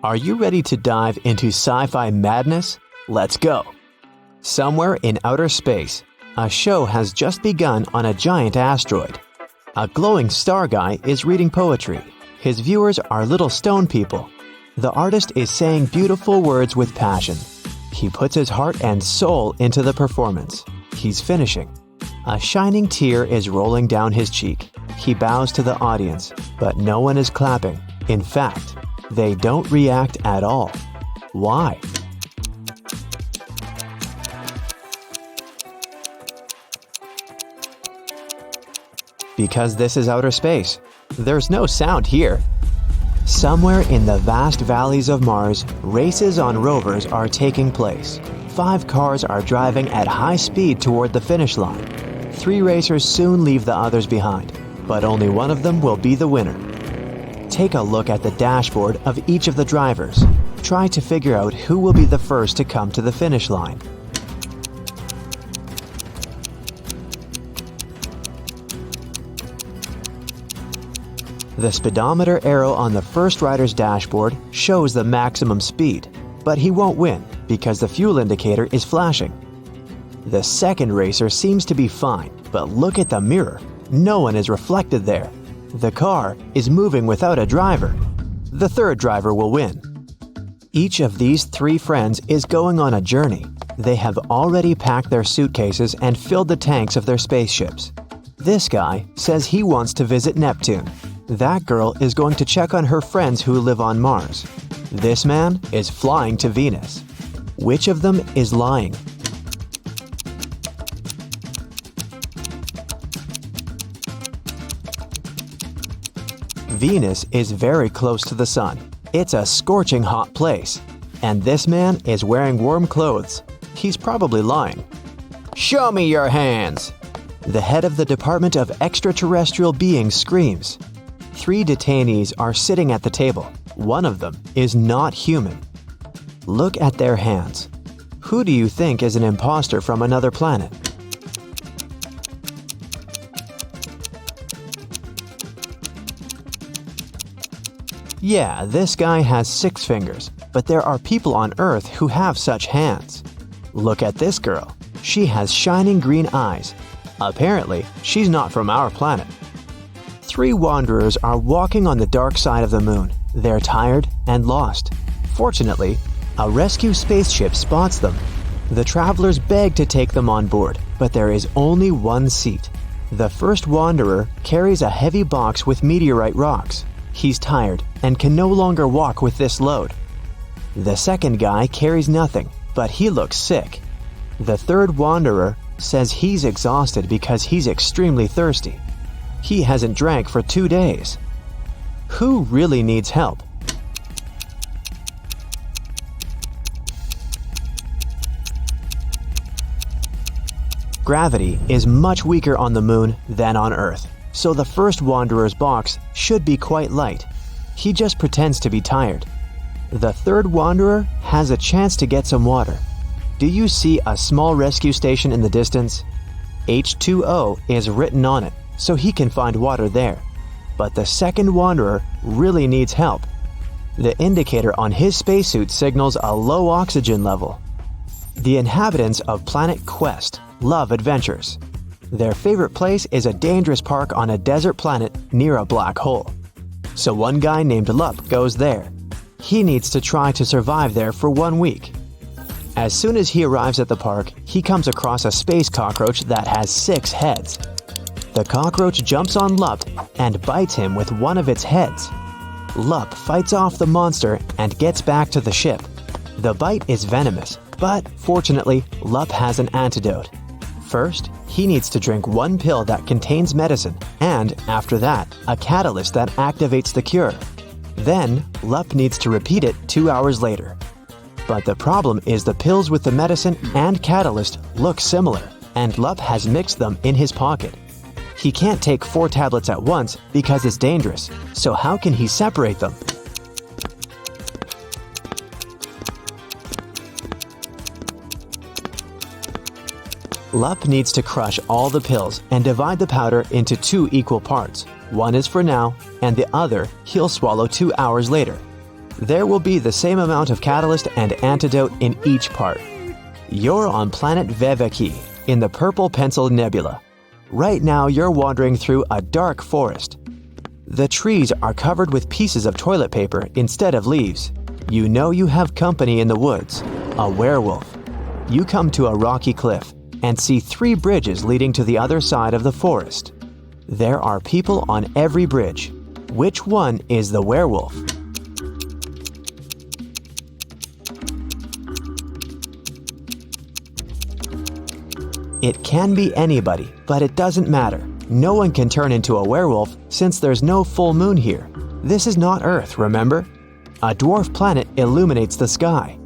Are you ready to dive into sci-fi madness? Let's go! Somewhere in outer space, a show has just begun on a giant asteroid. A glowing star guy is reading poetry. His viewers are little stone people. The artist is saying beautiful words with passion. He puts his heart and soul into the performance. He's finishing. A shining tear is rolling down his cheek. He bows to the audience, but no one is clapping. In fact, they don't react at all. Why? Because this is outer space. There's no sound here. Somewhere in the vast valleys of Mars, races on rovers are taking place. 5 cars are driving at high speed toward the finish line. 3 racers soon leave the others behind, but only one of them will be the winner. Take a look at the dashboard of each of the drivers. Try to figure out who will be the first to come to the finish line. The speedometer arrow on the first rider's dashboard shows the maximum speed, but he won't win because the fuel indicator is flashing. The second racer seems to be fine, but look at the mirror. No one is reflected there. The car is moving without a driver. The third driver will win. Each of these 3 friends is going on a journey. They have already packed their suitcases and filled the tanks of their spaceships. This guy says he wants to visit Neptune. That girl is going to check on her friends who live on Mars. This man is flying to Venus. Which of them is lying? Venus is very close to the sun. It's a scorching hot place. And this man is wearing warm clothes. He's probably lying. Show me your hands! The head of the Department of Extraterrestrial Beings screams. 3 detainees are sitting at the table. One of them is not human. Look at their hands. Who do you think is an imposter from another planet? Yeah, this guy has 6 fingers, but there are people on Earth who have such hands. Look at this girl. She has shining green eyes. Apparently, she's not from our planet. 3 wanderers are walking on the dark side of the moon. They're tired and lost. Fortunately, a rescue spaceship spots them. The travelers beg to take them on board, but there is only one seat. The first wanderer carries a heavy box with meteorite rocks. He's tired and can no longer walk with this load. The second guy carries nothing, but he looks sick. The third wanderer says he's exhausted because he's extremely thirsty. He hasn't drank for 2 days. Who really needs help? Gravity is much weaker on the moon than on Earth, so the first wanderer's box should be quite light. He just pretends to be tired. The third wanderer has a chance to get some water. Do you see a small rescue station in the distance? H2O is written on it, so he can find water there. But the second wanderer really needs help. The indicator on his spacesuit signals a low oxygen level. The inhabitants of Planet Quest love adventures. Their favorite place is a dangerous park on a desert planet near a black hole. So one guy named Lup goes there. He needs to try to survive there for 1 week. As soon as he arrives at the park, he comes across a space cockroach that has 6 heads. The cockroach jumps on Lup and bites him with one of its heads. Lup fights off the monster and gets back to the ship. The bite is venomous, but fortunately, Lup has an antidote. First, he needs to drink 1 pill that contains medicine, and after that, a catalyst that activates the cure. Then, Lup needs to repeat it 2 hours later. But the problem is the pills with the medicine and catalyst look similar, and Lup has mixed them in his pocket. He can't take 4 tablets at once because it's dangerous, so how can he separate them? Lup needs to crush all the pills and divide the powder into 2 equal parts. One is for now, and the other he'll swallow 2 hours later. There will be the same amount of catalyst and antidote in each part. You're on planet Veveki in the Purple Pencil Nebula. Right now you're wandering through a dark forest. The trees are covered with pieces of toilet paper instead of leaves. You know you have company in the woods, a werewolf. You come to a rocky cliff and see 3 bridges leading to the other side of the forest. There are people on every bridge. Which one is the werewolf? It can be anybody, but it doesn't matter. No one can turn into a werewolf since there's no full moon here. This is not Earth, remember? A dwarf planet illuminates the sky.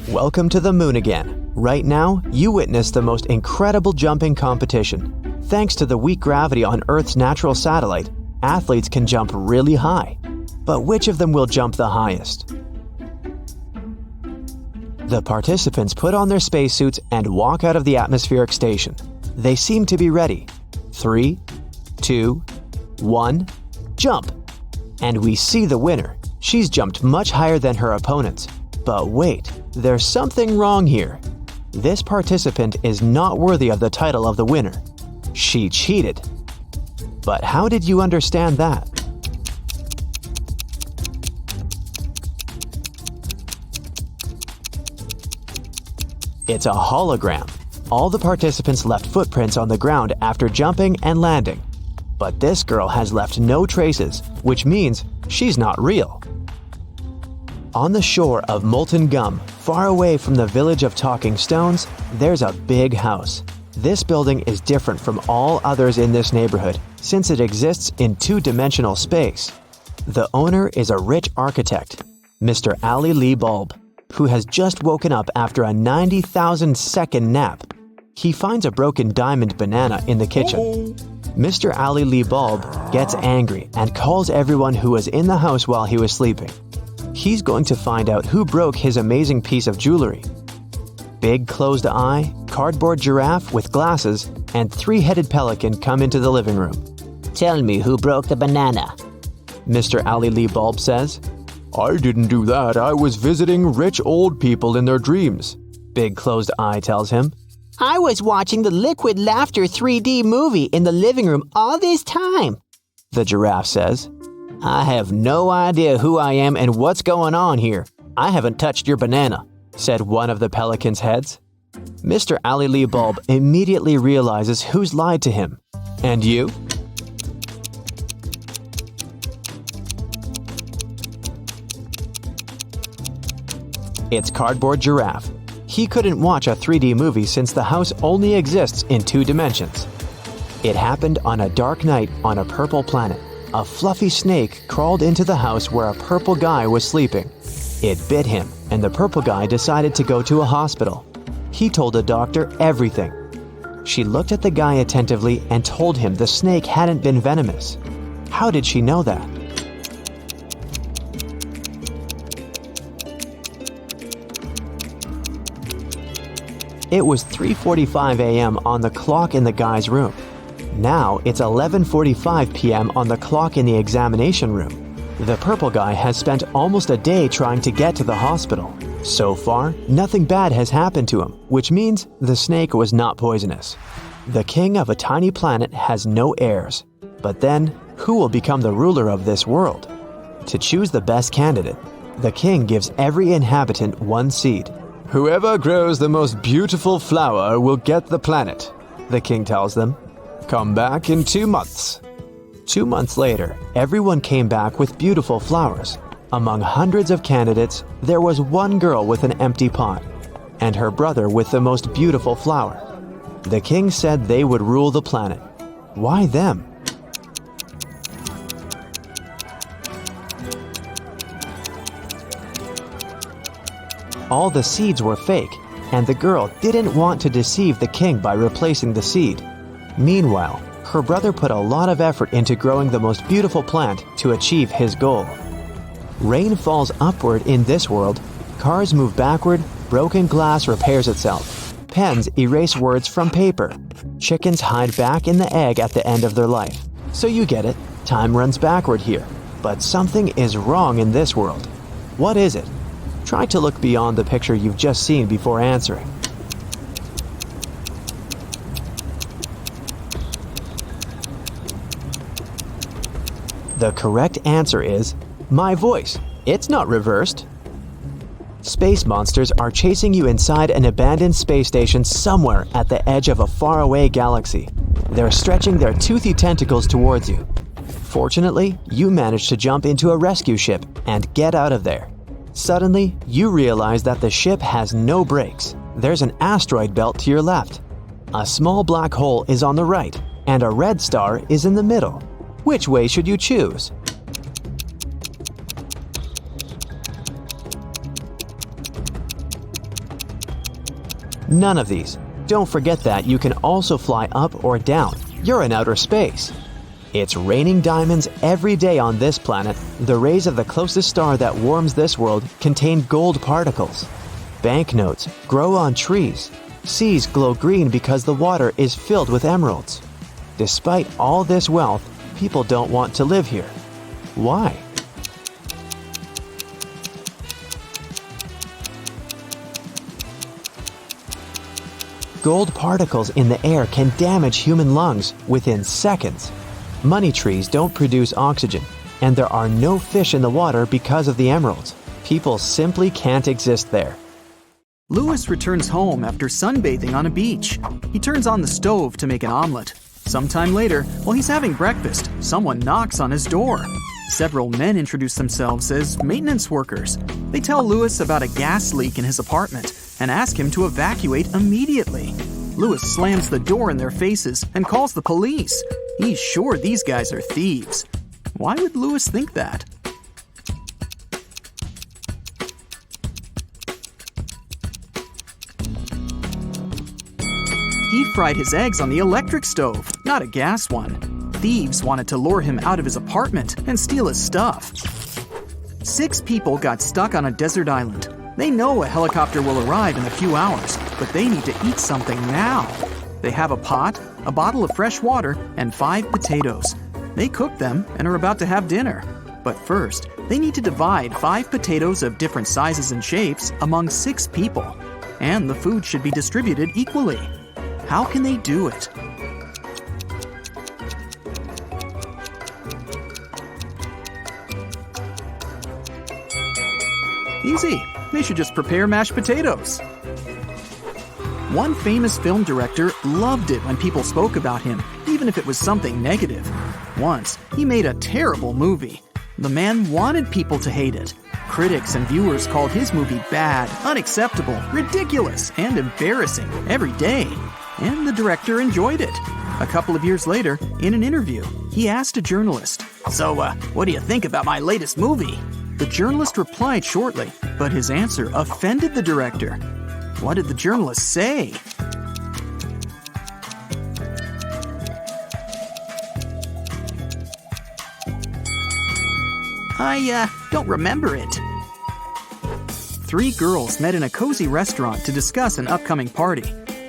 Welcome to the moon again. Right now, you witness the most incredible jumping competition. Thanks to the weak gravity on Earth's natural satellite, athletes can jump really high. But which of them will jump the highest? The participants put on their spacesuits and walk out of the atmospheric station. They seem to be ready. 3, 2, 1, jump! And we see the winner. She's jumped much higher than her opponents. But wait, there's something wrong here. This participant is not worthy of the title of the winner. She cheated. But how did you understand that? It's a hologram. All the participants left footprints on the ground after jumping and landing. But this girl has left no traces, which means she's not real. On the shore of Molten Gum, far away from the village of Talking Stones, there's a big house. This building is different from all others in this neighborhood since it exists in 2-dimensional space. The owner is a rich architect, Mr. Ali Lee Bulb, who has just woken up after a 90,000-second nap. He finds a broken diamond banana in the kitchen. Mr. Ali Lee Bulb gets angry and calls everyone who was in the house while he was sleeping. He's going to find out who broke his amazing piece of jewelry. Big closed eye, cardboard giraffe with glasses, and 3-headed pelican come into the living room. Tell me who broke the banana. Mr. Ali Lee Bulb says. I didn't do that. I was visiting rich old people in their dreams, Big closed eye tells him. I was watching the Liquid Laughter 3D movie in the living room all this time, the giraffe says. I have no idea who I am and what's going on here. I haven't touched your banana, said one of the pelican's heads. Mr. Ali Lee Bulb immediately realizes who's lied to him. And you? It's Cardboard Giraffe. He couldn't watch a 3D movie since the house only exists in 2 dimensions. It happened on a dark night on a purple planet. A fluffy snake crawled into the house where a purple guy was sleeping. It bit him, and the purple guy decided to go to a hospital. He told the doctor everything. She looked at the guy attentively and told him the snake hadn't been venomous. How did she know that? It was 3:45 a.m. on the clock in the guy's room. Now it's 11:45 p.m. on the clock in the examination room. The purple guy has spent almost a day trying to get to the hospital. So far, nothing bad has happened to him, which means the snake was not poisonous. The king of a tiny planet has no heirs. But then, who will become the ruler of this world? To choose the best candidate, the king gives every inhabitant 1 seed. Whoever grows the most beautiful flower will get the planet, the king tells them. Come back in 2 months. 2 months later, everyone came back with beautiful flowers. Among hundreds of candidates, there was one girl with an empty pot, and her brother with the most beautiful flower. The king said they would rule the planet. Why them? All the seeds were fake, and the girl didn't want to deceive the king by replacing the seed. Meanwhile, her brother put a lot of effort into growing the most beautiful plant to achieve his goal. Rain falls upward in this world, cars move backward, broken glass repairs itself. Pens erase words from paper. Chickens hide back in the egg at the end of their life. So you get it, time runs backward here. But something is wrong in this world. What is it? Try to look beyond the picture you've just seen before answering. The correct answer is my voice. It's not reversed. Space monsters are chasing you inside an abandoned space station somewhere at the edge of a faraway galaxy. They're stretching their toothy tentacles towards you. Fortunately, you manage to jump into a rescue ship and get out of there. Suddenly, you realize that the ship has no brakes. There's an asteroid belt to your left. A small black hole is on the right, and a red star is in the middle. Which way should you choose? None of these. Don't forget that you can also fly up or down. You're in outer space. It's raining diamonds every day on this planet. The rays of the closest star that warms this world contain gold particles. Banknotes grow on trees. Seas glow green because the water is filled with emeralds. Despite all this wealth, people don't want to live here. Why? Gold particles in the air can damage human lungs within seconds. Money trees don't produce oxygen, and there are no fish in the water because of the emeralds. People simply can't exist there. Louis returns home after sunbathing on a beach. He turns on the stove to make an omelet. Sometime later, while he's having breakfast, someone knocks on his door. Several men introduce themselves as maintenance workers. They tell Louis about a gas leak in his apartment and ask him to evacuate immediately. Louis slams the door in their faces and calls the police. He's sure these guys are thieves. Why would Louis think that? He fried his eggs on the electric stove, not a gas one. Thieves wanted to lure him out of his apartment and steal his stuff. 6 people got stuck on a desert island. They know a helicopter will arrive in a few hours, but they need to eat something now. They have a pot, a bottle of fresh water, and 5 potatoes. They cook them and are about to have dinner. But first, they need to divide 5 potatoes of different sizes and shapes among 6 people. And the food should be distributed equally. How can they do it? Easy. They should just prepare mashed potatoes. One famous film director loved it when people spoke about him, even if it was something negative. Once, he made a terrible movie. The man wanted people to hate it. Critics and viewers called his movie bad, unacceptable, ridiculous, and embarrassing every day. And the director enjoyed it. A couple of years later, in an interview, he asked a journalist, "So, what do you think about my latest movie?" The journalist replied shortly, but his answer offended the director. What did the journalist say? I don't remember it. 3 girls met in a cozy restaurant to discuss an upcoming party.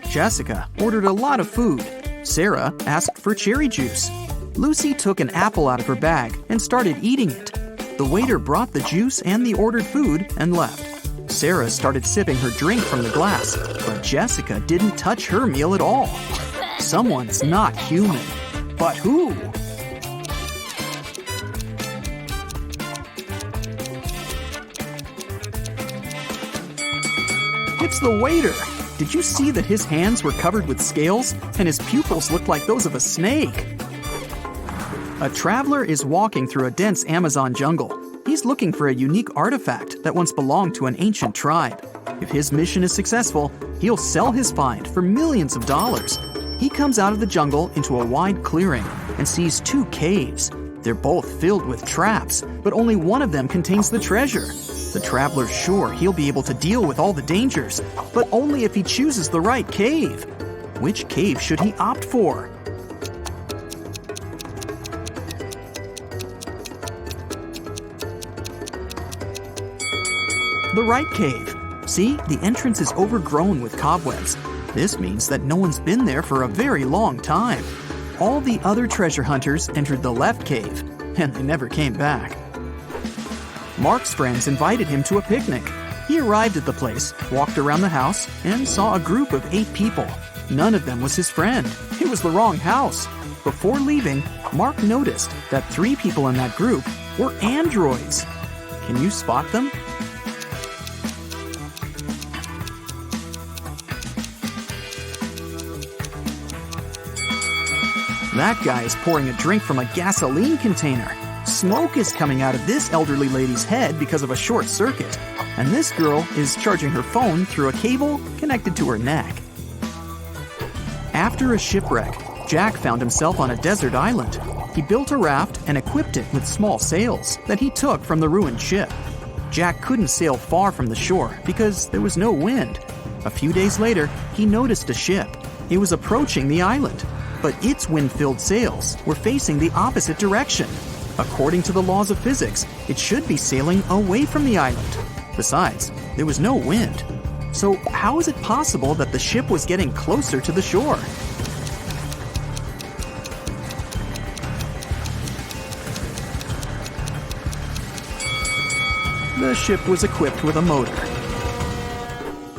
Jessica ordered a lot of food. Sarah asked for cherry juice. Lucy took an apple out of her bag and started eating it. The waiter brought the juice and the ordered food and left. Sarah started sipping her drink from the glass, but Jessica didn't touch her meal at all. Someone's not human. But who? It's the waiter. Did you see that his hands were covered with scales and his pupils looked like those of a snake? A traveler is walking through a dense Amazon jungle. He's looking for a unique artifact that once belonged to an ancient tribe. If his mission is successful, he'll sell his find for millions of dollars. He comes out of the jungle into a wide clearing and sees 2 caves. They're both filled with traps, but only one of them contains the treasure. The traveler's sure he'll be able to deal with all the dangers, but only if he chooses the right cave. Which cave should he opt for? The right cave. See, the entrance is overgrown with cobwebs. This means that no one's been there for a very long time. All the other treasure hunters entered the left cave, and they never came back. Mark's friends invited him to a picnic. He arrived at the place, walked around the house, and saw a group of 8 people. None of them was his friend. It was the wrong house. Before leaving, Mark noticed that 3 people in that group were androids. Can you spot them? That guy is pouring a drink from a gasoline container. Smoke is coming out of this elderly lady's head because of a short circuit. And this girl is charging her phone through a cable connected to her neck. After a shipwreck, Jack found himself on a desert island. He built a raft and equipped it with small sails that he took from the ruined ship. Jack couldn't sail far from the shore because there was no wind. A few days later, he noticed a ship. It was approaching the island, but its wind-filled sails were facing the opposite direction. According to the laws of physics, it should be sailing away from the island. Besides, there was no wind. So how is it possible that the ship was getting closer to the shore? The ship was equipped with a motor.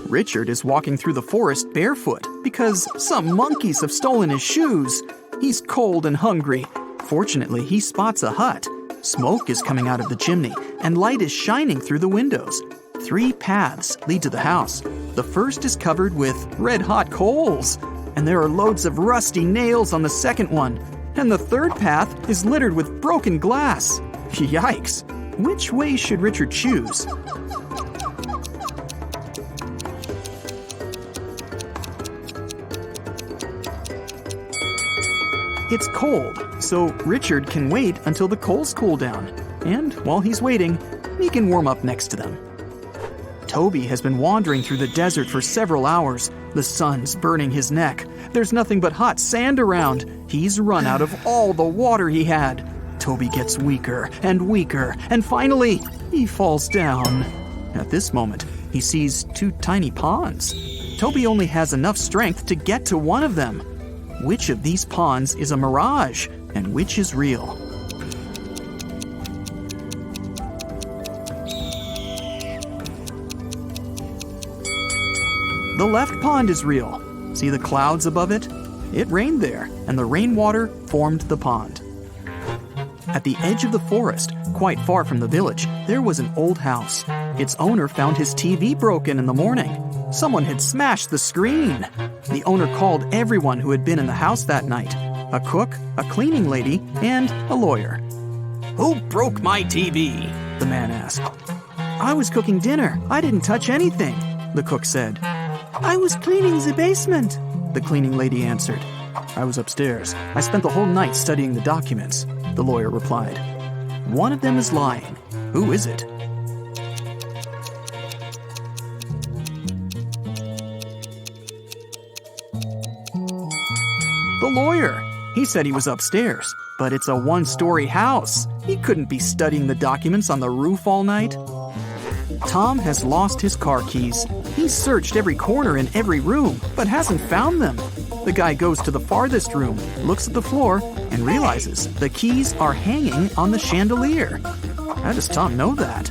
Richard is walking through the forest barefoot because some monkeys have stolen his shoes. He's cold and hungry. Fortunately, he spots a hut. Smoke is coming out of the chimney, and light is shining through the windows. 3 paths lead to the house. The first is covered with red-hot coals, and there are loads of rusty nails on the second one. And the third path is littered with broken glass. Yikes! Which way should Richard choose? It's cold, so Richard can wait until the coals cool down. And while he's waiting, he can warm up next to them. Toby has been wandering through the desert for several hours. The sun's burning his neck. There's nothing but hot sand around. He's run out of all the water he had. Toby gets weaker and weaker, and finally, he falls down. At this moment, he sees 2 tiny ponds. Toby only has enough strength to get to one of them. Which of these ponds is a mirage, and which is real? The left pond is real. See the clouds above it? It rained there, and the rainwater formed the pond. At the edge of the forest, quite far from the village, there was an old house. Its owner found his TV broken in the morning. Someone had smashed the screen. The owner called everyone who had been in the house that night: a cook, a cleaning lady, and a lawyer. "Who broke my TV?" the man asked. "I was cooking dinner. I didn't touch anything," the cook said. "I was cleaning the basement," the cleaning lady answered. "I was upstairs. I spent the whole night studying the documents," the lawyer replied. One of them is lying. Who is it? The lawyer. He said he was upstairs, but it's a 1-story house. He couldn't be studying the documents on the roof all night. Tom has lost his car keys. He's searched every corner in every room, but hasn't found them. The guy goes to the farthest room, looks at the floor, and realizes the keys are hanging on the chandelier. How does Tom know that?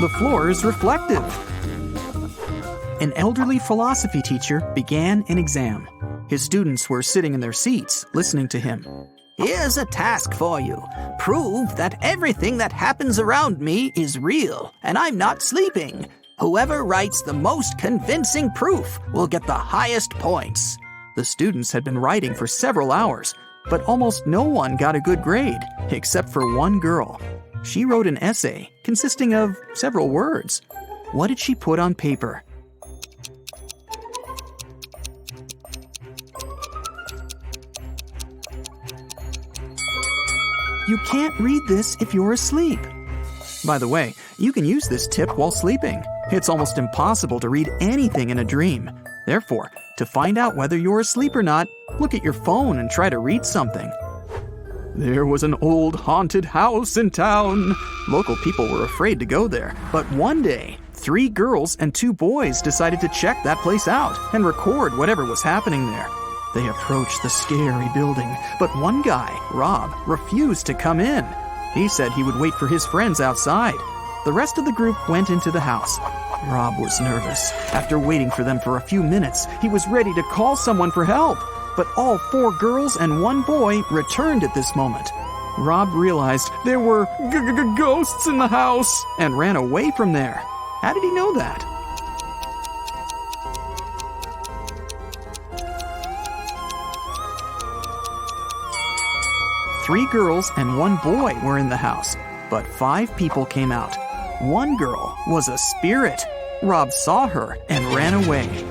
The floor is reflective. An elderly philosophy teacher began an exam. His students were sitting in their seats, listening to him. "Here's a task for you. Prove that everything that happens around me is real, and I'm not sleeping. Whoever writes the most convincing proof will get the highest points." The students had been writing for several hours, but almost no one got a good grade, except for one girl. She wrote an essay consisting of several words. What did she put on paper? You can't read this if you're asleep. By the way, you can use this tip while sleeping. It's almost impossible to read anything in a dream. Therefore, to find out whether you're asleep or not, look at your phone and try to read something. There was an old haunted house in town. Local people were afraid to go there, but one day, 3 girls and 2 boys decided to check that place out and record whatever was happening there. They approached the scary building, but one guy, Rob, refused to come in. He said he would wait for his friends outside. The rest of the group went into the house. Rob was nervous. After waiting for them for a few minutes, he was ready to call someone for help. But all 4 girls and 1 boy returned at this moment. Rob realized there were ghosts in the house and ran away from there. How did he know that? Three girls and 1 boy were in the house, but 5 people came out. 1 girl was a spirit. Rob saw her and ran away.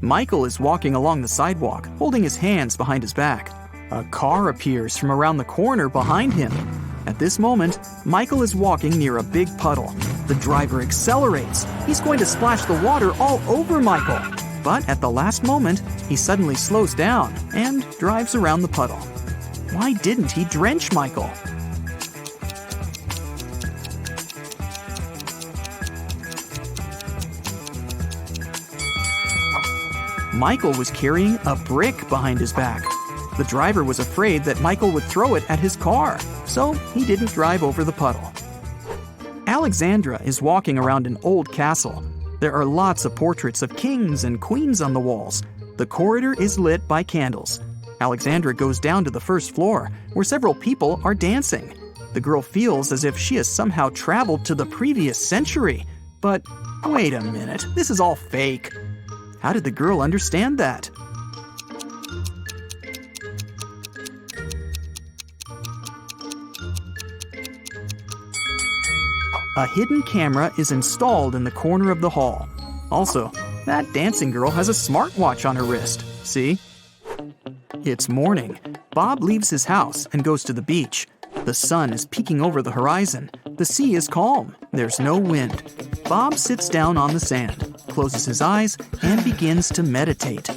Michael is walking along the sidewalk, holding his hands behind his back. A car appears from around the corner behind him. At this moment, Michael is walking near a big puddle. The driver accelerates. He's going to splash the water all over Michael. But at the last moment, he suddenly slows down and drives around the puddle. Why didn't he drench Michael? Michael was carrying a brick behind his back. The driver was afraid that Michael would throw it at his car, so he didn't drive over the puddle. Alexandra is walking around an old castle. There are lots of portraits of kings and queens on the walls. The corridor is lit by candles. Alexandra goes down to the first floor, where several people are dancing. The girl feels as if she has somehow traveled to the previous century. But wait a minute, this is all fake. How did the girl understand that? A hidden camera is installed in the corner of the hall. Also, that dancing girl has a smartwatch on her wrist. See? It's morning. Bob leaves his house and goes to the beach. The sun is peeking over the horizon. The sea is calm. There's no wind. Bob sits down on the sand, closes his eyes, and begins to meditate.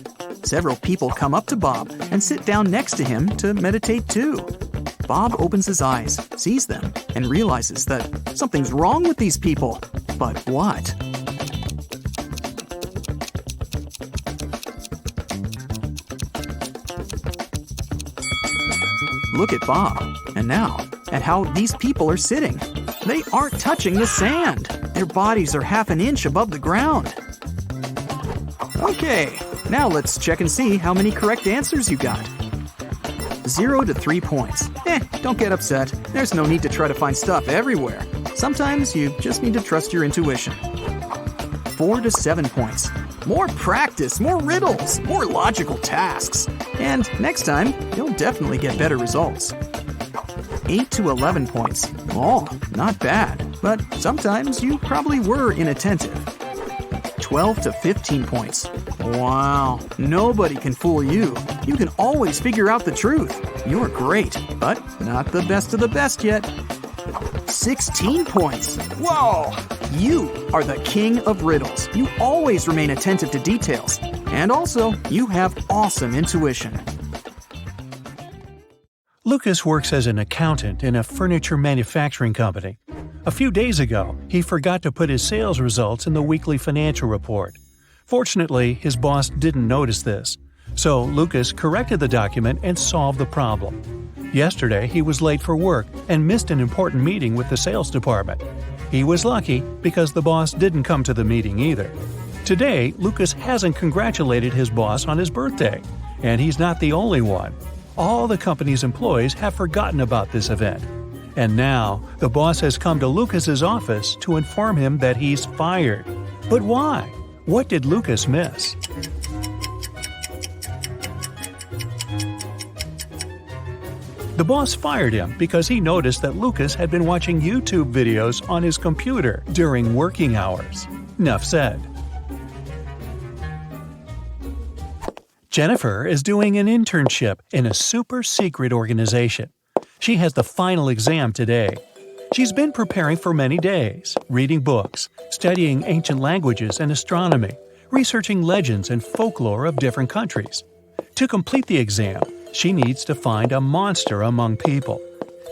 Several people come up to Bob and sit down next to him to meditate too. Bob opens his eyes, sees them, and realizes that something's wrong with these people. But what? Look at Bob, and now at how these people are sitting. They aren't touching the sand. Their bodies are half an inch above the ground. Okay, now let's check and see how many correct answers you got. 0 to 3 points. Don't get upset. There's no need to try to find stuff everywhere. Sometimes you just need to trust your intuition. 4 to 7 points. More practice, more riddles, more logical tasks. And next time, you'll definitely get better results. 8 to 11 points. Oh, not bad. But sometimes you probably were inattentive. 12 to 15 points. Wow, nobody can fool you. You can always figure out the truth. You're great, but not the best of the best yet. 16 points. Whoa! You are the king of riddles. You always remain attentive to details. And also, you have awesome intuition. Lucas works as an accountant in a furniture manufacturing company. A few days ago, he forgot to put his sales results in the weekly financial report. Fortunately, his boss didn't notice this, so Lucas corrected the document and solved the problem. Yesterday, he was late for work and missed an important meeting with the sales department. He was lucky because the boss didn't come to the meeting either. Today, Lucas hasn't congratulated his boss on his birthday, and he's not the only one. All the company's employees have forgotten about this event. And now, the boss has come to Lucas's office to inform him that he's fired. But why? What did Lucas miss? The boss fired him because he noticed that Lucas had been watching YouTube videos on his computer during working hours. Enough said. Jennifer is doing an internship in a super-secret organization. She has the final exam today. She's been preparing for many days, reading books, studying ancient languages and astronomy, researching legends and folklore of different countries. To complete the exam, she needs to find a monster among people.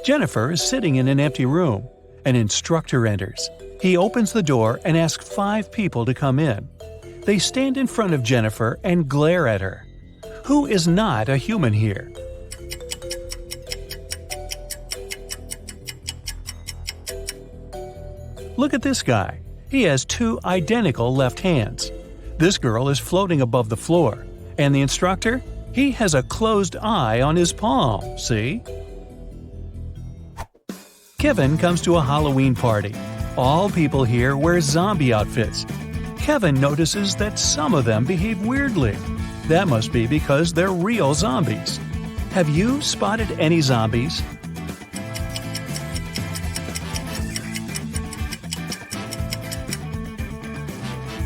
Jennifer is sitting in an empty room. An instructor enters. He opens the door and asks 5 people to come in. They stand in front of Jennifer and glare at her. Who is not a human here? Look at this guy. He has two identical left hands. This girl is floating above the floor. And the instructor? He has a closed eye on his palm, see? Kevin comes to a Halloween party. All people here wear zombie outfits. Kevin notices that some of them behave weirdly. That must be because they're real zombies. Have you spotted any zombies?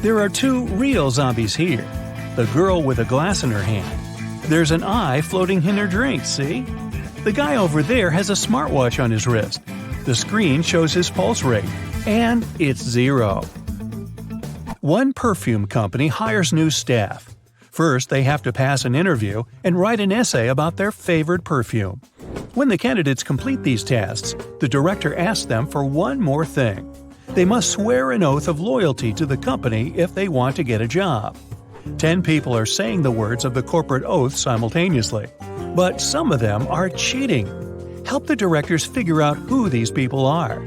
There are two real zombies here. The girl with a glass in her hand. There's an eye floating in her drink, see? The guy over there has a smartwatch on his wrist. The screen shows his pulse rate, and it's 0. One perfume company hires new staff. First, they have to pass an interview and write an essay about their favorite perfume. When the candidates complete these tasks, the director asks them for one more thing. They must swear an oath of loyalty to the company if they want to get a job. 10 people are saying the words of the corporate oath simultaneously, but some of them are cheating. Help the directors figure out who these people are.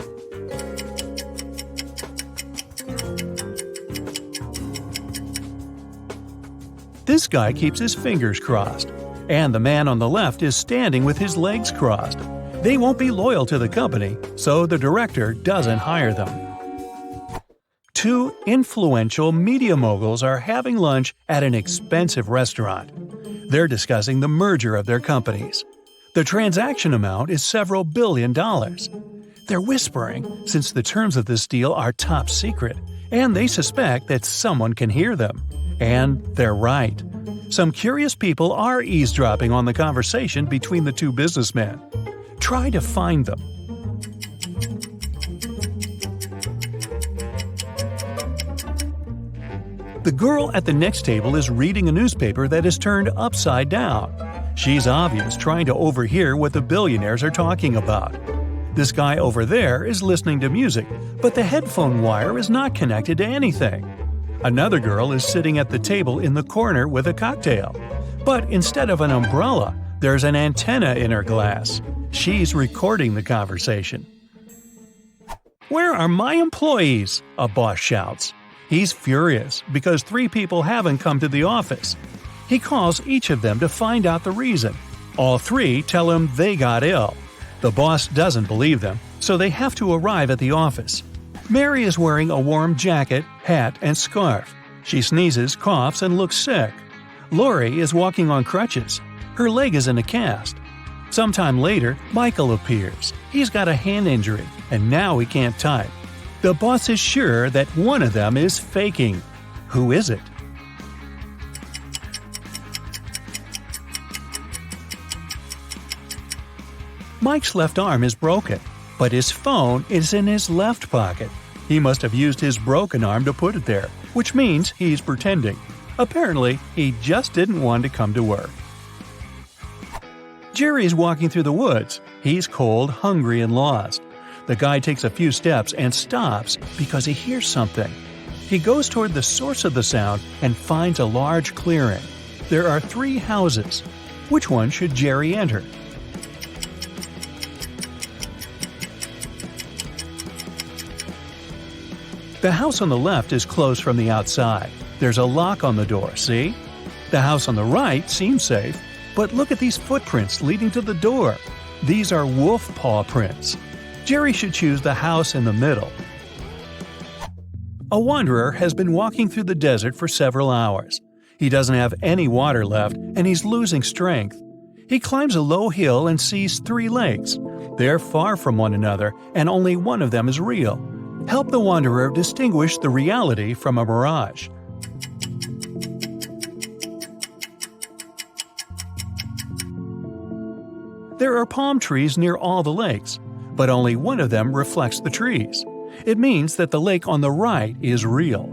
This guy keeps his fingers crossed, and the man on the left is standing with his legs crossed. They won't be loyal to the company, so the director doesn't hire them. Two influential media moguls are having lunch at an expensive restaurant. They're discussing the merger of their companies. The transaction amount is several $billion. They're whispering since the terms of this deal are top secret, and they suspect that someone can hear them. And they're right. Some curious people are eavesdropping on the conversation between the two businessmen. Try to find them. The girl at the next table is reading a newspaper that is turned upside down. She's obvious trying to overhear what the billionaires are talking about. This guy over there is listening to music, but the headphone wire is not connected to anything. Another girl is sitting at the table in the corner with a cocktail. But instead of an umbrella, there's an antenna in her glass. She's recording the conversation. "Where are my employees?" a boss shouts. He's furious because 3 people haven't come to the office. He calls each of them to find out the reason. All 3 tell him they got ill. The boss doesn't believe them, so they have to arrive at the office. Mary is wearing a warm jacket, hat, and scarf. She sneezes, coughs, and looks sick. Lori is walking on crutches. Her leg is in a cast. Sometime later, Michael appears. He's got a hand injury, and now he can't type. The boss is sure that one of them is faking. Who is it? Mike's left arm is broken, but his phone is in his left pocket. He must have used his broken arm to put it there, which means he's pretending. Apparently, he just didn't want to come to work. Jerry's walking through the woods. He's cold, hungry, and lost. The guy takes a few steps and stops because he hears something. He goes toward the source of the sound and finds a large clearing. There are 3 houses. Which one should Jerry enter? The house on the left is closed from the outside. There's a lock on the door, see? The house on the right seems safe, but look at these footprints leading to the door. These are wolf paw prints. Jerry should choose the house in the middle. A wanderer has been walking through the desert for several hours. He doesn't have any water left, and he's losing strength. He climbs a low hill and sees 3 lakes. They're far from one another, and only one of them is real. Help the wanderer distinguish the reality from a mirage. There are palm trees near all the lakes, but only one of them reflects the trees. It means that the lake on the right is real.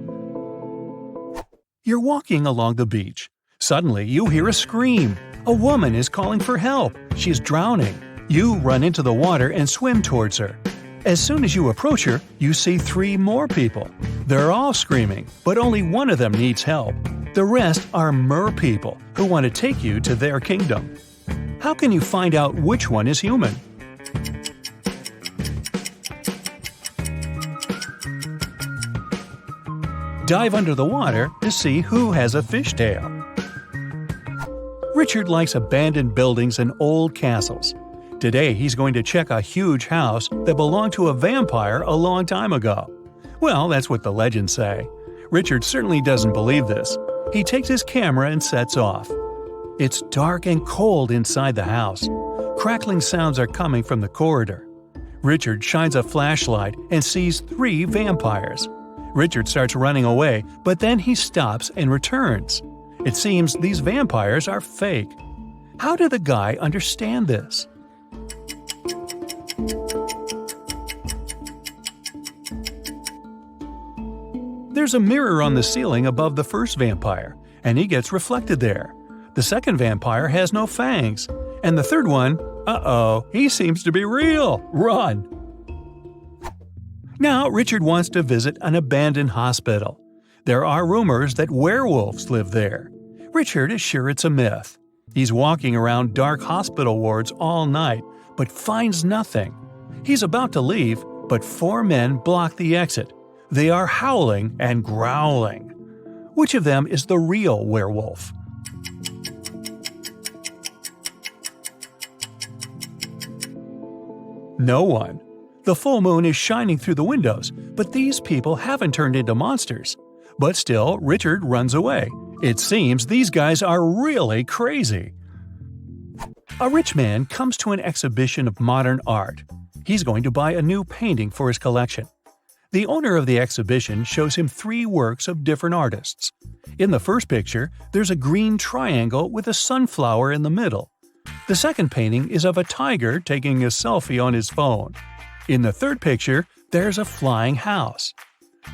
You're walking along the beach. Suddenly, you hear a scream. A woman is calling for help. She's drowning. You run into the water and swim towards her. As soon as you approach her, you see 3 more people. They're all screaming, but only one of them needs help. The rest are mer people who want to take you to their kingdom. How can you find out which one is human? Dive under the water to see who has a fishtail. Richard likes abandoned buildings and old castles. Today he's going to check a huge house that belonged to a vampire a long time ago. Well, that's what the legends say. Richard certainly doesn't believe this. He takes his camera and sets off. It's dark and cold inside the house. Crackling sounds are coming from the corridor. Richard shines a flashlight and sees 3 vampires. Richard starts running away, but then he stops and returns. It seems these vampires are fake. How did the guy understand this? There's a mirror on the ceiling above the first vampire, and he gets reflected there. The second vampire has no fangs, and the third one, he seems to be real. Run! Now Richard wants to visit an abandoned hospital. There are rumors that werewolves live there. Richard is sure it's a myth. He's walking around dark hospital wards all night, but finds nothing. He's about to leave, but 4 men block the exit. They are howling and growling. Which of them is the real werewolf? No one. The full moon is shining through the windows, but these people haven't turned into monsters. But still, Richard runs away. It seems these guys are really crazy. A rich man comes to an exhibition of modern art. He's going to buy a new painting for his collection. The owner of the exhibition shows him 3 works of different artists. In the first picture, there's a green triangle with a sunflower in the middle. The second painting is of a tiger taking a selfie on his phone. In the third picture, there's a flying house.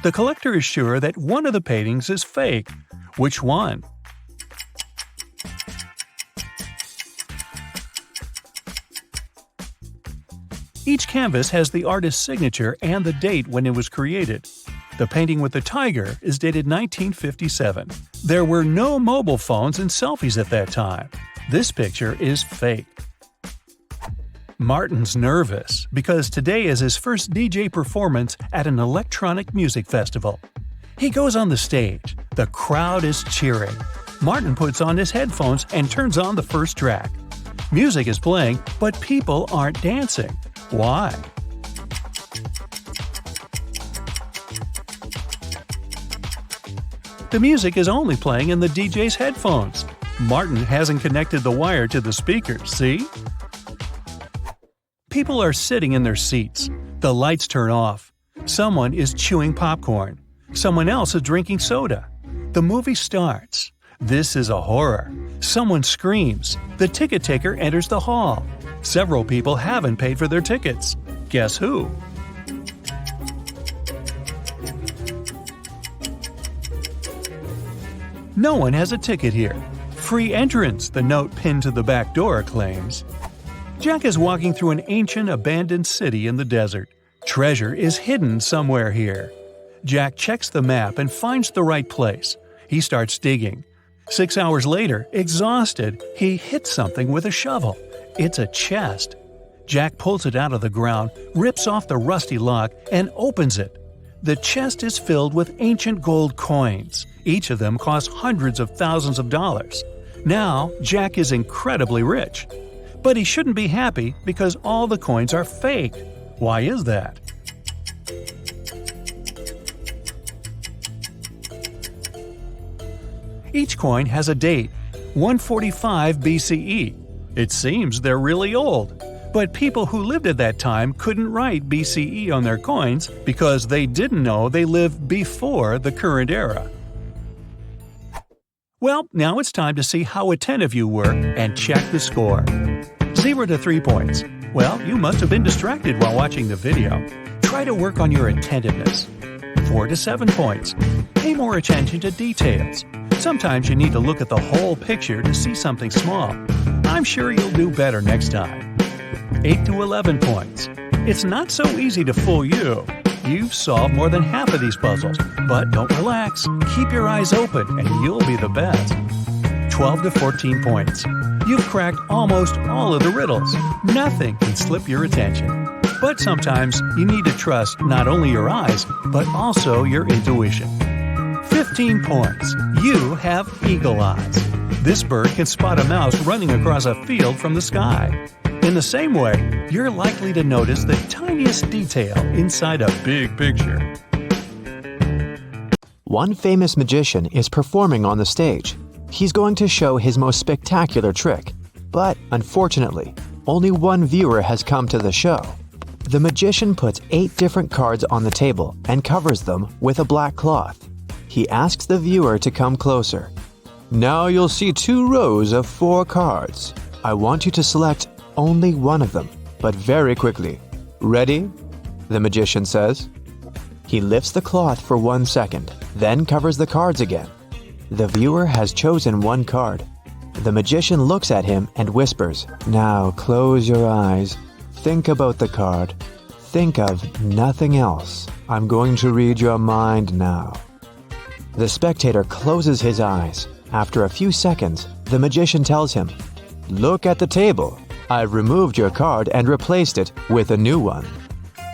The collector is sure that one of the paintings is fake. Which one? Each canvas has the artist's signature and the date when it was created. The painting with the tiger is dated 1957. There were no mobile phones and selfies at that time. This picture is fake. Martin's nervous because today is his first DJ performance at an electronic music festival. He goes on the stage. The crowd is cheering. Martin puts on his headphones and turns on the first track. Music is playing, but people aren't dancing. Why? The music is only playing in the DJ's headphones. Martin hasn't connected the wire to the speaker, see? People are sitting in their seats. The lights turn off. Someone is chewing popcorn. Someone else is drinking soda. The movie starts. This is a horror. Someone screams. The ticket taker enters the hall. Several people haven't paid for their tickets. Guess who? No one has a ticket here. Free entrance, the note pinned to the back door claims. Jack is walking through an ancient abandoned city in the desert. Treasure is hidden somewhere here. Jack checks the map and finds the right place. He starts digging. 6 hours later, exhausted, he hits something with a shovel. It's a chest. Jack pulls it out of the ground, rips off the rusty lock, and opens it. The chest is filled with ancient gold coins. Each of them costs hundreds of thousands of dollars. Now, Jack is incredibly rich. But he shouldn't be happy because all the coins are fake. Why is that? Each coin has a date, 145 BCE. It seems they're really old. But people who lived at that time couldn't write BCE on their coins because they didn't know they lived before the current era. Well, now it's time to see how attentive you were and check the score. 0 to 3 points. Well, you must have been distracted while watching the video. Try to work on your attentiveness. 4 to 7 points. Pay more attention to details. Sometimes you need to look at the whole picture to see something small. I'm sure you'll do better next time. 8 to 11 points. It's not so easy to fool you. You've solved more than half of these puzzles, but don't relax. Keep your eyes open and you'll be the best. 12 to 14 points. You've cracked almost all of the riddles. Nothing can slip your attention. But sometimes you need to trust not only your eyes, but also your intuition. 15 points. You have eagle eyes. This bird can spot a mouse running across a field from the sky. In the same way, you're likely to notice the tiniest detail inside a big picture. One famous magician is performing on the stage. He's going to show his most spectacular trick. But, unfortunately, only one viewer has come to the show. The magician puts 8 different cards on the table and covers them with a black cloth. He asks the viewer to come closer. Now you'll see 2 rows of 4 cards. I want you to select only one of them, but very quickly. Ready? The magician says. He lifts the cloth for 1 second, then covers the cards again. The viewer has chosen one card. The magician looks at him and whispers, Now close your eyes. Think about the card. Think of nothing else. I'm going to read your mind now. The spectator closes his eyes. After a few seconds, the magician tells him, Look at the table. I've removed your card and replaced it with a new one.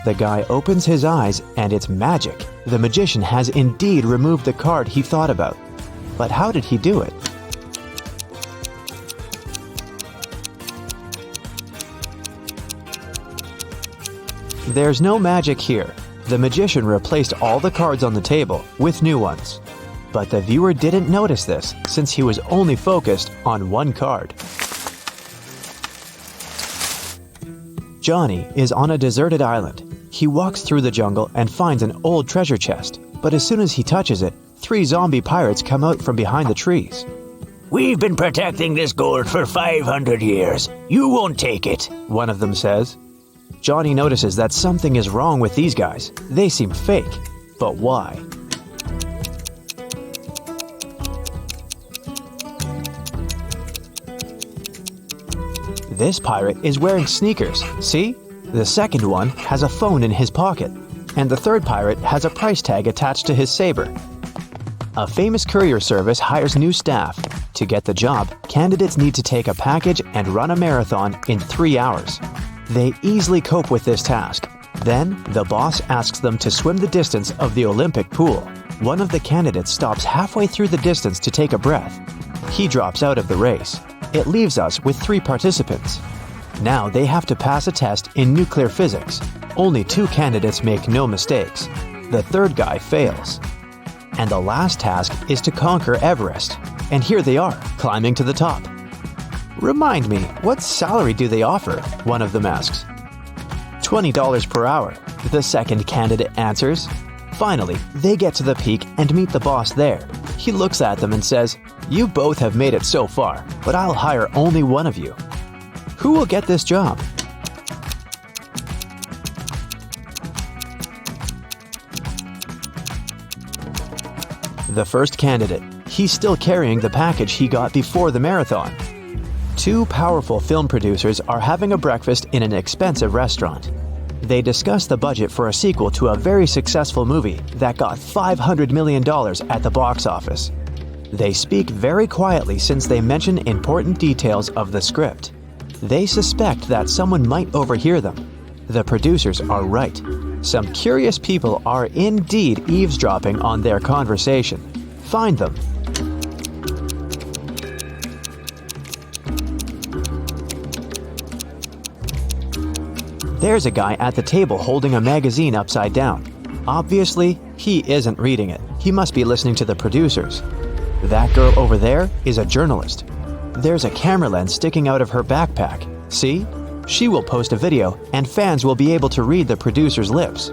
The guy opens his eyes and it's magic. The magician has indeed removed the card he thought about. But how did he do it? There's no magic here. The magician replaced all the cards on the table with new ones. But the viewer didn't notice this since he was only focused on one card. Johnny is on a deserted island. He walks through the jungle and finds an old treasure chest. But as soon as he touches it, 3 zombie pirates come out from behind the trees. We've been protecting this gold for 500 years. You won't take it, one of them says. Johnny notices that something is wrong with these guys. They seem fake. But why? This pirate is wearing sneakers. See? The second one has a phone in his pocket. And the third pirate has a price tag attached to his saber. A famous courier service hires new staff. To get the job, candidates need to take a package and run a marathon in 3 hours. They easily cope with this task. Then, the boss asks them to swim the distance of the Olympic pool. One of the candidates stops halfway through the distance to take a breath. He drops out of the race. It leaves us with 3 participants. Now they have to pass a test in nuclear physics. Only 2 candidates make no mistakes. The third guy fails. And the last task is to conquer Everest. And here they are, climbing to the top. Remind me, what salary do they offer? One of them asks. $20 per hour, the second candidate answers. Finally, they get to the peak and meet the boss there. He looks at them and says, You both have made it so far, but I'll hire only one of you. Who will get this job? The first candidate. He's still carrying the package he got before the marathon. 2 powerful film producers are having a breakfast in an expensive restaurant. They discuss the budget for a sequel to a very successful movie that got $500 million at the box office. They speak very quietly since they mention important details of the script. They suspect that someone might overhear them. The producers are right. Some curious people are indeed eavesdropping on their conversation. Find them. There's a guy at the table holding a magazine upside down. Obviously, he isn't reading it. He must be listening to the producers. That girl over there is a journalist. There's a camera lens sticking out of her backpack. See? She will post a video, and fans will be able to read the producer's lips.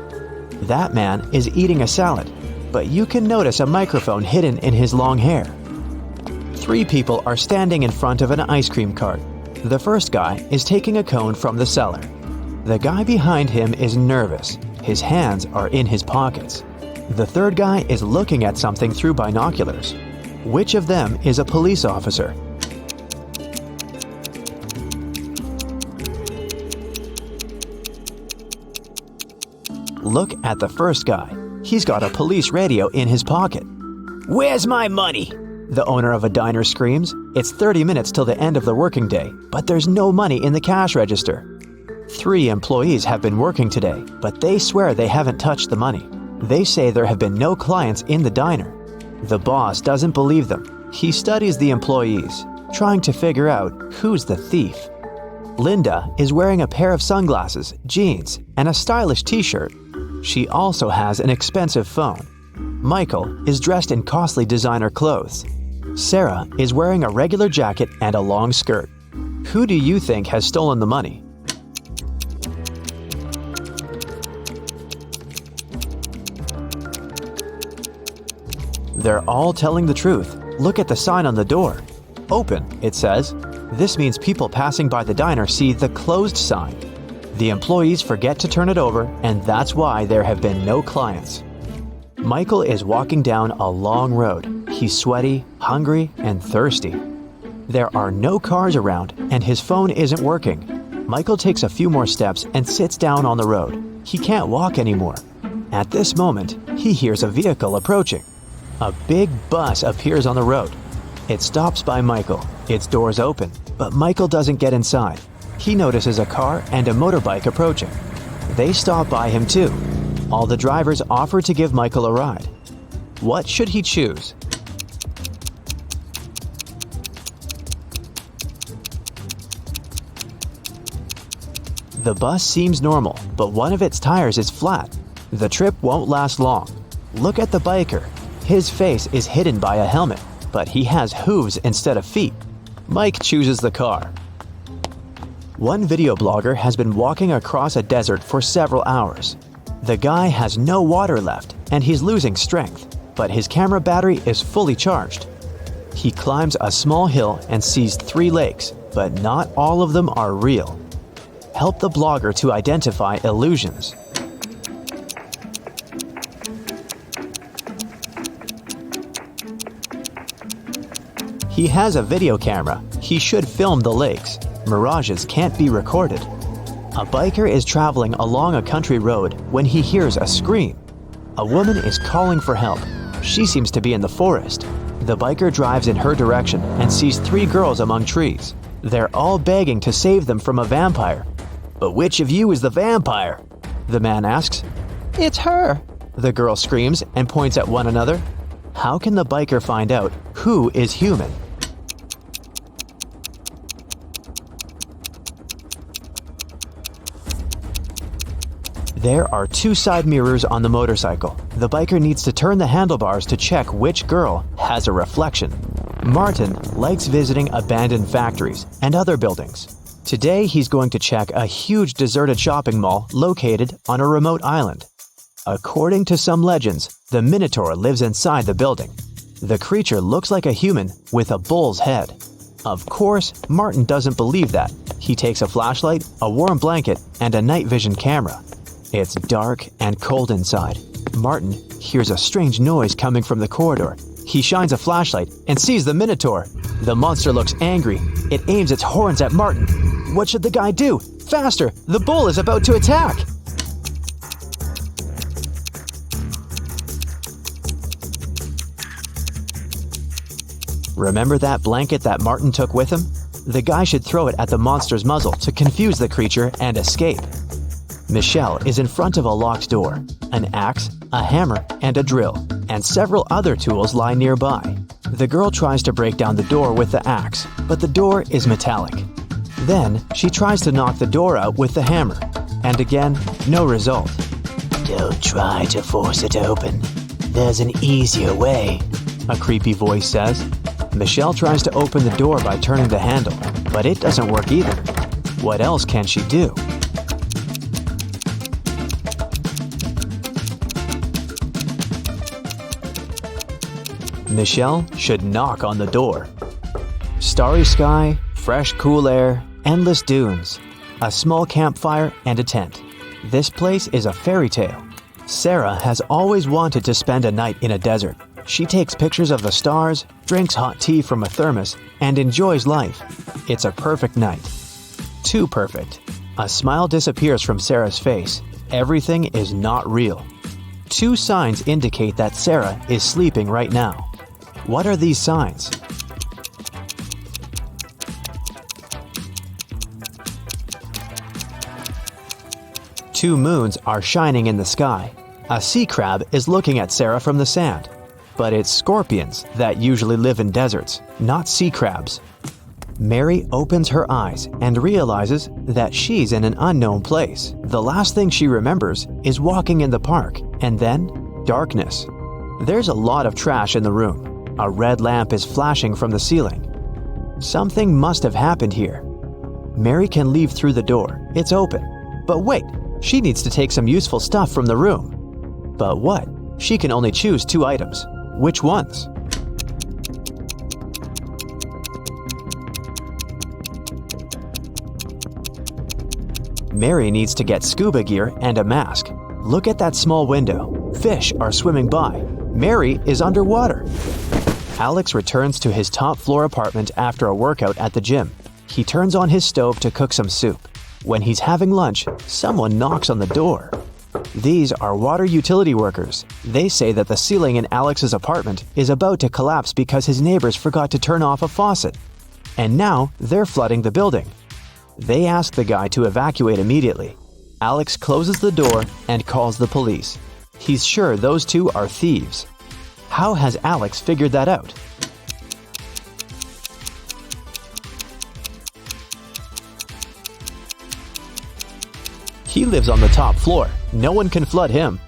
That man is eating a salad, but you can notice a microphone hidden in his long hair. 3 people are standing in front of an ice cream cart. The first guy is taking a cone from the seller. The guy behind him is nervous. His hands are in his pockets. The third guy is looking at something through binoculars. Which of them is a police officer? Look at the first guy. He's got a police radio in his pocket. Where's my money? The owner of a diner screams. It's 30 minutes till the end of the working day, but there's no money in the cash register. 3 employees have been working today, but they swear they haven't touched the money. They say there have been no clients in the diner. The boss doesn't believe them. He studies the employees, trying to figure out who's the thief. Linda is wearing a pair of sunglasses, jeans, and a stylish t-shirt. She also has an expensive phone. Michael is dressed in costly designer clothes. Sarah is wearing a regular jacket and a long skirt. Who do you think has stolen the money? They're all telling the truth. Look at the sign on the door. Open, it says. This means people passing by the diner see the closed sign. The employees forget to turn it over, and that's why there have been no clients. Michael is walking down a long road. He's sweaty, hungry, and thirsty. There are no cars around, and his phone isn't working. Michael takes a few more steps and sits down on the road. He can't walk anymore. At this moment, he hears a vehicle approaching. A big bus appears on the road. It stops by Michael. Its doors open, but Michael doesn't get inside. He notices a car and a motorbike approaching. They stop by him too. All the drivers offer to give Michael a ride. What should he choose? The bus seems normal, but one of its tires is flat. The trip won't last long. Look at the biker. His face is hidden by a helmet, but he has hooves instead of feet. Mike chooses the car. One video blogger has been walking across a desert for several hours. The guy has no water left, and he's losing strength, but his camera battery is fully charged. He climbs a small hill and sees 3 lakes, but not all of them are real. Help the blogger to identify illusions. He has a video camera. He should film the lakes. Mirages can't be recorded. A biker is traveling along a country road when he hears a scream. A woman is calling for help. She seems to be in the forest. The biker drives in her direction and sees 3 girls among trees. They're all begging to save them from a vampire. "But which of you is the vampire?" the man asks. "It's her," the girl screams and points at one another. How can the biker find out who is human? There are 2 side mirrors on the motorcycle. The biker needs to turn the handlebars to check which girl has a reflection. Martin likes visiting abandoned factories and other buildings. Today he's going to check a huge deserted shopping mall located on a remote island. According to some legends, the Minotaur lives inside the building. The creature looks like a human with a bull's head. Of course, Martin doesn't believe that. He takes a flashlight, a warm blanket, and a night vision camera. It's dark and cold inside. Martin hears a strange noise coming from the corridor. He shines a flashlight and sees the Minotaur. The monster looks angry. It aims its horns at Martin. What should the guy do? Faster! The bull is about to attack! Remember that blanket that Martin took with him? The guy should throw it at the monster's muzzle to confuse the creature and escape. Michelle is in front of a locked door. An axe, a hammer, and a drill, and several other tools lie nearby. The girl tries to break down the door with the axe, but the door is metallic. Then, she tries to knock the door out with the hammer, and again, no result. Don't try to force it open. There's an easier way, a creepy voice says. Michelle tries to open the door by turning the handle, but it doesn't work either. What else can she do? Michelle should knock on the door. Starry sky, fresh cool air, endless dunes, a small campfire, and a tent. This place is a fairy tale. Sarah has always wanted to spend a night in a desert. She takes pictures of the stars, drinks hot tea from a thermos, and enjoys life. It's a perfect night. Too perfect. A smile disappears from Sarah's face. Everything is not real. 2 signs indicate that Sarah is sleeping right now. What are these signs? Two moons are shining in the sky. A sea crab is looking at Sarah from the sand. But it's scorpions that usually live in deserts, not sea crabs. Mary opens her eyes and realizes that she's in an unknown place. The last thing she remembers is walking in the park, and then darkness. There's a lot of trash in the room. A red lamp is flashing from the ceiling. Something must have happened here. Mary can leave through the door. It's open. But wait, she needs to take some useful stuff from the room. But what? She can only choose 2 items. Which ones? Mary needs to get scuba gear and a mask. Look at that small window. Fish are swimming by. Mary is underwater. Alex returns to his top-floor apartment after a workout at the gym. He turns on his stove to cook some soup. When he's having lunch, someone knocks on the door. These are water utility workers. They say that the ceiling in Alex's apartment is about to collapse because his neighbors forgot to turn off a faucet. And now they're flooding the building. They ask the guy to evacuate immediately. Alex closes the door and calls the police. He's sure those 2 are thieves. How has Alex figured that out? He lives on the top floor. No one can flood him.